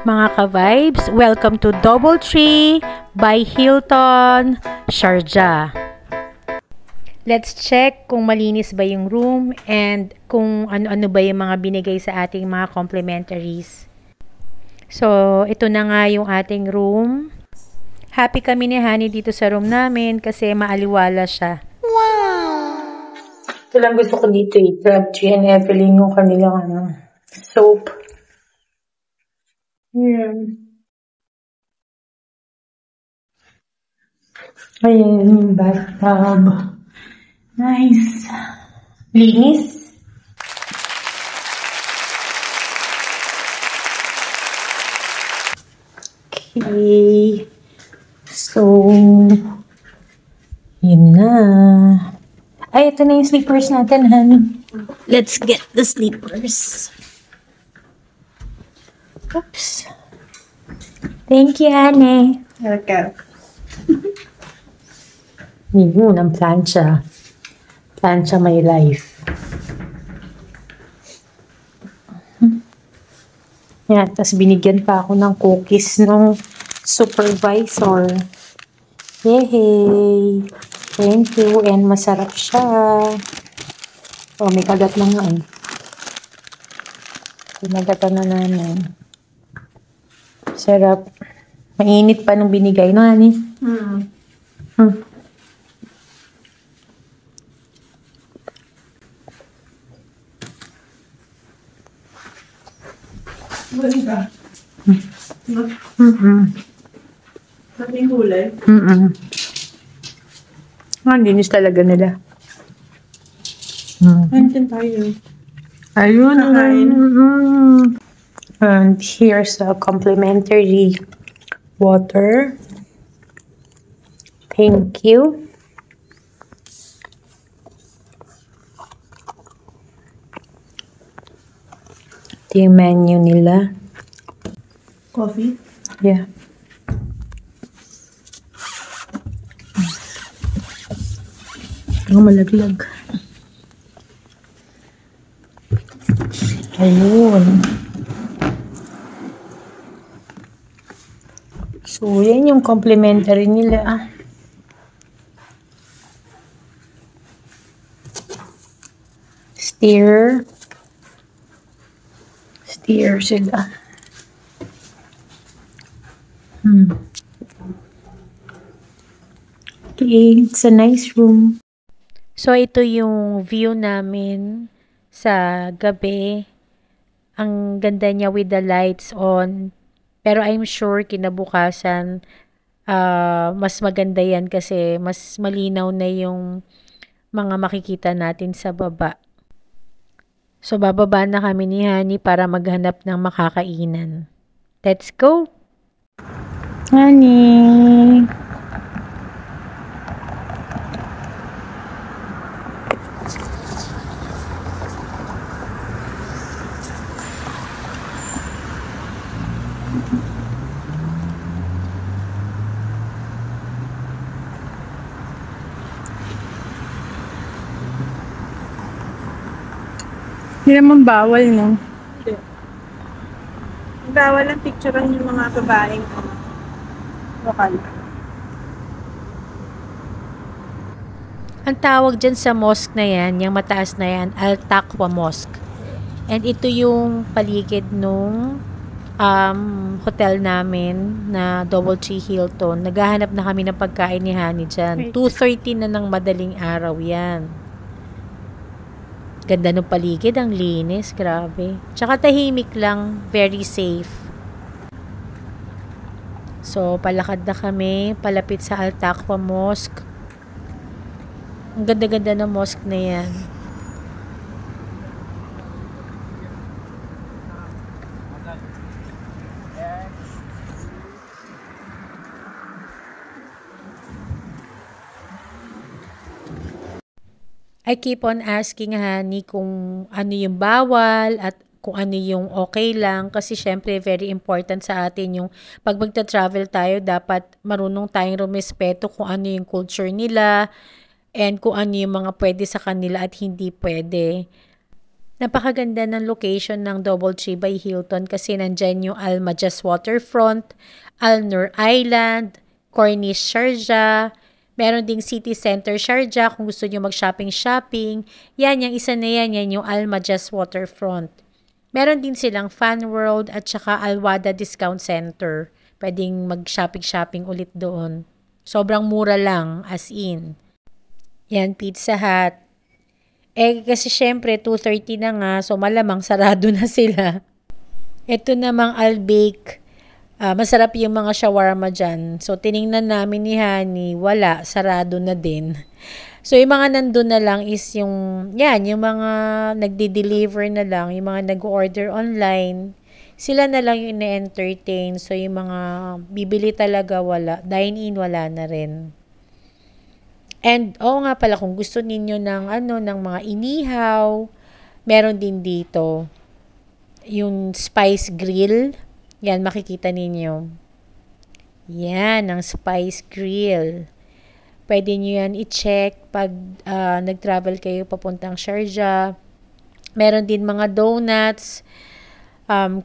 Mga ka-vibes, welcome to DoubleTree by Hilton, Sharjah. Let's check kung malinis ba yung room and kung ano-ano ba yung mga binigay sa ating mga complimentaries. So, ito na nga yung ating room. Happy kami ni Honey dito sa room namin kasi maaliwala siya. Wow! Ito lang gusto ko dito Crabtree and Evelyn yung kanilang soap. Ayan. Ayan yung bathtub. Nice. Linis. Okay. So, yun na. Ay, ito na yung sleepers natin, honey. Let's get the sleepers. Oops. Thank you, honey. Okay. Yun, ang plancha. Plancha my life. Yan, tapos binigyan pa ako ng cookies ng supervisor. Yay! Thank you, and masarap siya. Oh, may kagat na nga eh. Pinagatan na namin. Sarap. Mainit pa nung binigay, no, honey? Galing ka? Mating kulay? Ang linis talaga nila. Antin tayo. Ayun. Kakain. And here's a complimentary water. Thank you. Ito yung menu nila. Coffee? Yeah. Malaglag. Ayun. So, yan yung complimentary nila. Steer sila. Okay, it's a nice room. So, ito yung view namin sa gabi. Ang ganda niya with the lights on. Pero I'm sure kinabukasan, mas maganda yan kasi mas malinaw na yung mga makikita natin sa baba. So, bababa na kami ni Honey para maghanap ng makakainan. Let's go! Honey! Hindi naman bawal, no? Hindi. Bawal ang picturean yung mga babaeng lokal. Ang tawag dyan sa mosque na yan, yung mataas na yan, Al-Taqwa Mosque. And ito yung paligid nung hotel namin na DoubleTree Hilton. Naghahanap na kami ng pagkain ni Honey dyan. 2:30 na ng madaling araw yan. Ganda ng paligid, ang linis, grabe. Tsaka tahimik lang, very safe. So, palakad na kami, palapit sa Al-Taqwa Mosque. Ang ganda-ganda ng mosque na yan. I keep on asking Honey kung ano yung bawal at kung ano yung okay lang kasi syempre very important sa atin yung pag magta-travel tayo dapat marunong tayong rumespeto kung ano yung culture nila and kung ano yung mga pwede sa kanila at hindi pwede. Napakaganda ng location ng DoubleTree by Hilton kasi nandyan yung Al Majas Waterfront, Al Noor Island, Corniche Sharjah, meron ding City Center Sharjah kung gusto nyo mag-shopping-shopping. Yan, yung isa na yan yung Al Majas Waterfront. Meron din silang Fan World at saka Al Wada Discount Center. Pwedeng mag-shopping-shopping ulit doon. Sobrang mura lang, as in. Yan, Pizza Hut. Kasi syempre, 2:30 na nga, so malamang sarado na sila. Ito namang Albake. Masarap yung mga shawarma dyan. So, tiningnan namin ni Honey, wala, sarado na din. So, yung mga nandun na lang is yung mga nagde-deliver na lang, yung mga nag-order online, sila na lang yung ina-entertain. So, yung mga bibili talaga wala, dine-in wala na rin. And, nga pala, kung gusto ninyo ng mga inihaw, meron din dito. Yung Spice Grill. Yan, makikita ninyo. Yan, ang Spice Grill. Pwede nyo yan i-check pag nag-travel kayo papuntang Sharjah. Meron din mga donuts,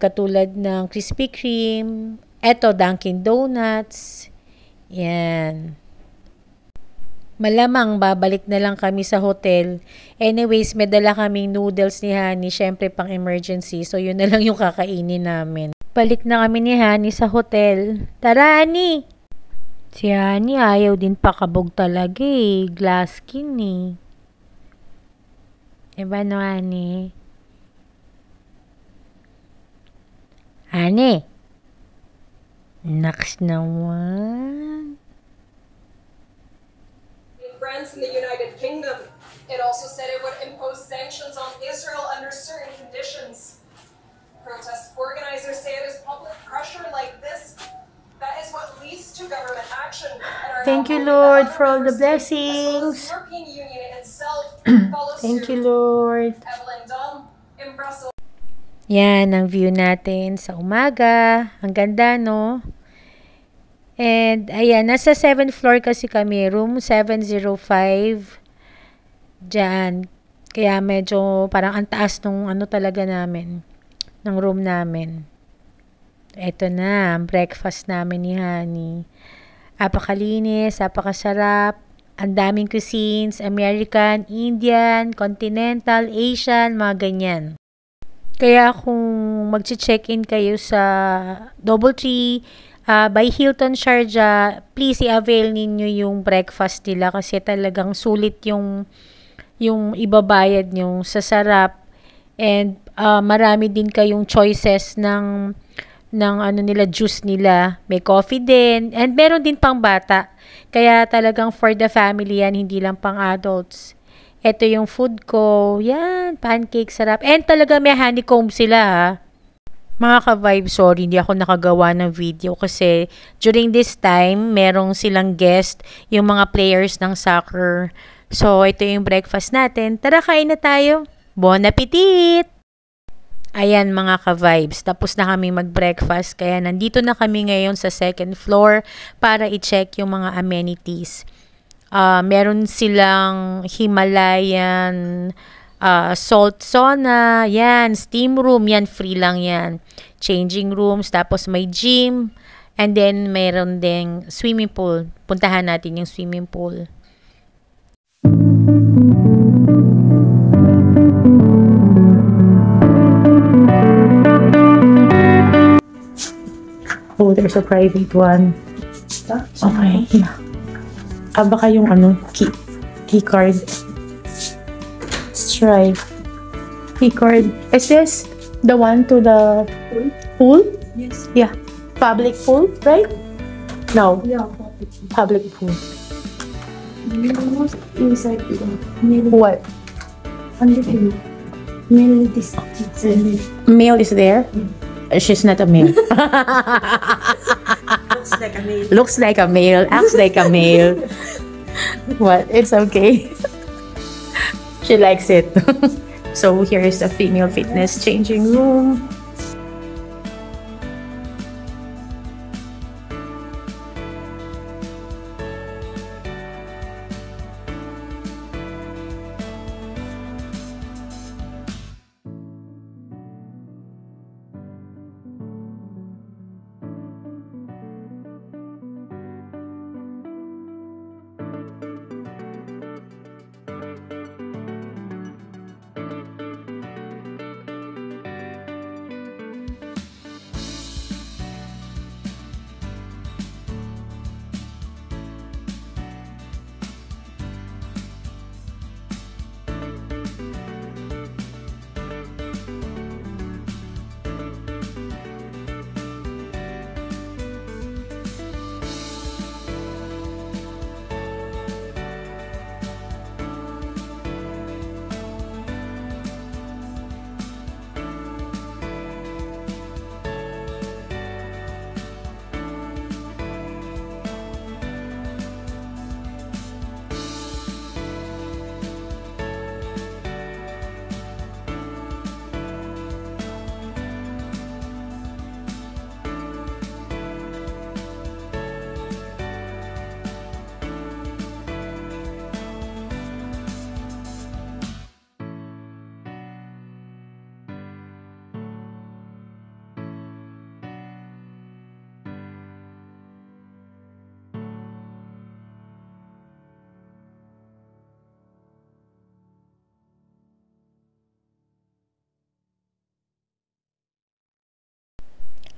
katulad ng Krispy Kreme. Eto, Dunkin' Donuts. Yan. Malamang babalik na lang kami sa hotel. Anyways, may dala kaming noodles ni Honey, syempre pang emergency. So, yun na lang yung kakainin namin. Balik na kami ni Honey sa hotel. Tara, Honey! Si Honey ayaw din pakabog talaga eh. Glass skin eh. Diba no, Honey? Honey! Naks naman. Friends in the United Kingdom. It also said it would impose sanctions on Israel under certain conditions. Protest organizers say it is public pressure like this that is what leads to government action. Thank you, Lord, for all the blessings. The European Union itself follows Thank you, Lord. Evelyn Dom in Brussels. Yan ang view natin sa umaga. Ang ganda, no? And, ayan, nasa 7th floor kasi kami, room 705. Diyan. Kaya medyo parang ang taas nung talaga namin, ng room namin. Ito na, ang breakfast namin ni Honey. Apakalinis, apakasarap. Ang daming cuisines, American, Indian, Continental, Asian, mga ganyan. Kaya kung mag-check-in kayo sa DoubleTree, by Hilton Sharjah, please i-avail ninyo yung breakfast nila kasi talagang sulit yung ibabayad nyo sa sarap. And marami din kayong choices ng nila juice nila. May coffee din and meron din pang bata. Kaya talagang for the family yan, hindi lang pang adults. Ito yung food ko. Yan, pancake, sarap. And talaga may honeycomb sila ha. Mga ka-vibe, sorry, hindi ako nakagawa ng video kasi during this time, merong silang guest, yung mga players ng soccer. So, ito yung breakfast natin. Tara, kain na tayo. Bon appetit! Ayan mga ka-vibes, tapos na kami mag-breakfast kaya nandito na kami ngayon sa 2nd floor para i-check yung mga amenities. Meron silang Himalayan salt sauna, yan, steam room, yan, free lang yan. Changing rooms, tapos may gym, and then meron ding swimming pool. Puntahan natin yung swimming pool. Oh, there's a private one. Okay, yeah. Baka yung key card. Let's try. Key card. Is this the one to the pool? Yes. Yeah. Public pool, right? No. Yeah. Public pool. Almost inside the male. What? Male this. Male is there? She's not a male. Looks like a male. Looks like a male. Acts like a male. What? It's okay. She likes it. So here is the female fitness changing room.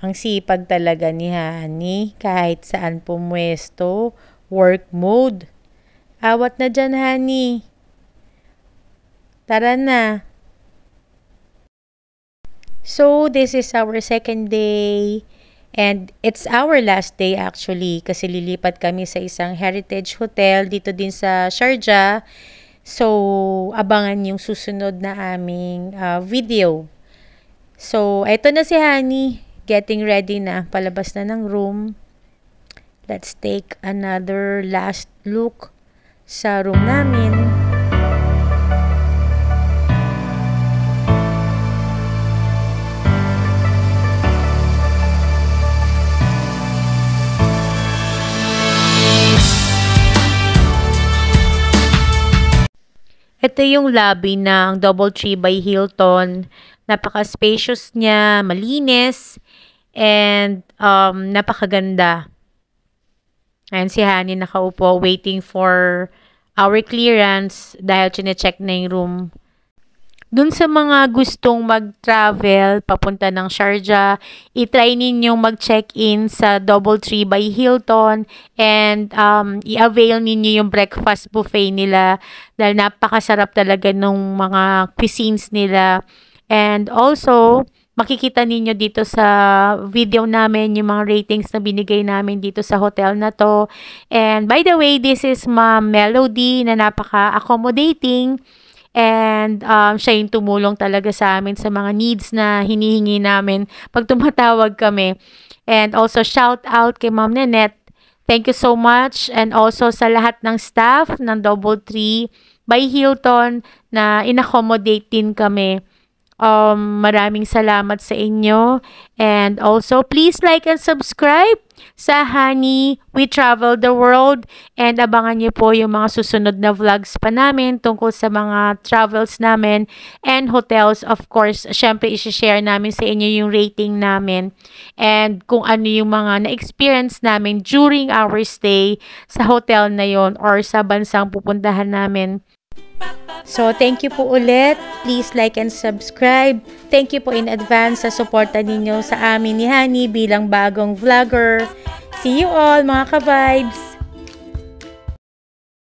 Ang sipag talaga ni Hani, kahit saan pumwesto, work mode. Awat na dyan, Hani. Tara na. So, this is our second day. And it's our last day actually kasi lilipat kami sa isang heritage hotel dito din sa Sharjah. So, abangan yung susunod na aming video. So, eto na si Hani. Getting ready na. Palabas na ng room. Let's take another last look sa room namin. Ito yung lobby ng DoubleTree by Hilton. Napaka-spacious niya, malinis, and napakaganda. Ayan si Hani nakaupo, waiting for our clearance dahil chinecheck na yung room. Dun sa mga gustong mag-travel papunta ng Sharjah, i-try ninyong mag-check-in sa DoubleTree by Hilton and i-avail ninyo yung breakfast buffet nila dahil napakasarap talaga ng mga cuisines nila. And also, makikita ninyo dito sa video namin yung mga ratings na binigay namin dito sa hotel na to. And by the way, this is Ma'am Melody na napaka-accommodating. And siya yung tumulong talaga sa amin sa mga needs na hinihingi namin pag tumatawag kami. And also shout out kay Ma'am Nanette. Thank you so much. And also sa lahat ng staff ng DoubleTree by Hilton na in-accommodate din kami. Maraming salamat sa inyo. And also, please like and subscribe sa Hani We Travel the World. And abangan niyo po yung mga susunod na vlogs pa namin tungkol sa mga travels namin and hotels. Of course, syempre isi-share namin sa inyo yung rating namin and kung ano yung mga na-experience namin during our stay sa hotel na yon or sa bansang pupuntahan namin. So, thank you po ulit. Please like and subscribe. Thank you po in advance sa suporta ninyo sa amin ni Hani bilang bagong vlogger. See you all mga ka-vibes!